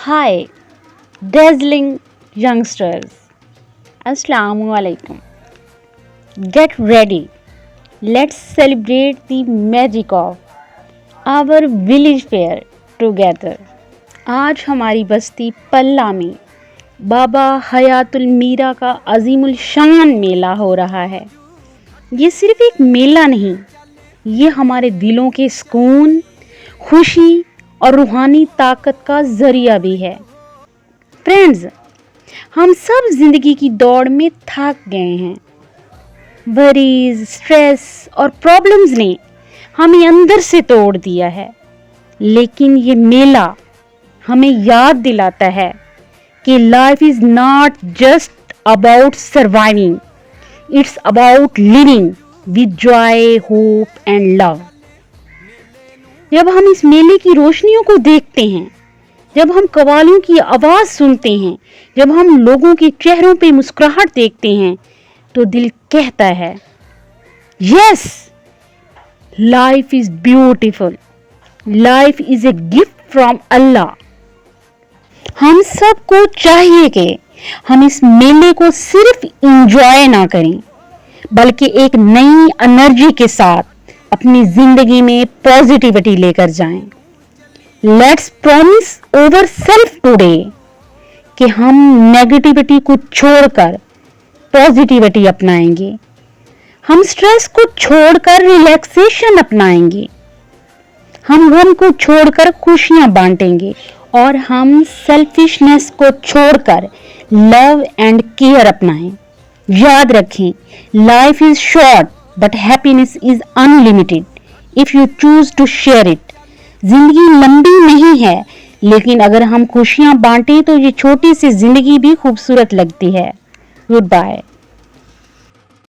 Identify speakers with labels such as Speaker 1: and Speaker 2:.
Speaker 1: Hi, dazzling youngsters. Assalamu alaikum. Get ready. Let's celebrate the magic of our village fair together. आज हमारी बस्ती पल्ला में बाबा हयातुल मीरा का अजीमुल शान मेला हो रहा है। ये सिर्फ एक मेला नहीं, ये हमारे दिलों के सुकून, खुशी और रूहानी ताकत का ज़रिया भी है। फ्रेंड्स, हम सब ज़िंदगी की दौड़ में थक गए हैं। वरीज, स्ट्रेस और प्रॉब्लम्स ने हमें अंदर से तोड़ दिया है। लेकिन ये मेला हमें याद दिलाता है कि life is not just about surviving, it's about living with Joy, hope and love. जब हम इस मेले की रोशनियों को देखते हैं, जब हम कव्वालियों की आवाज़ सुनते हैं, जब हम लोगों के चेहरों पे मुस्कुराहट देखते हैं, तो दिल कहता है yes, life is beautiful, life is a gift from Allah. हम सबको चाहिए कि हम इस मेले को सिर्फ इंजॉय ना करें, बल्कि एक नई एनर्जी के साथ अपनी जिंदगी में पॉजिटिविटी लेकर जाएं। Let's promise over self today कि हम नेगेटिविटी को छोड़कर पॉजिटिविटी अपनाएंगे। हम स्ट्रेस को छोड़कर रिलैक्सेशन अपनाएंगे। हम गम को छोड़कर खुशियां बांटेंगे और हम सेल्फिशनेस को छोड़कर लव एंड केयर अपनाएं। याद रखें, life is short but happiness is unlimited if you choose to share it. जिंदगी लंबी नहीं है, लेकिन अगर हम खुशियां बांटें तो ये छोटी सी जिंदगी भी खूबसूरत लगती है। Good bye.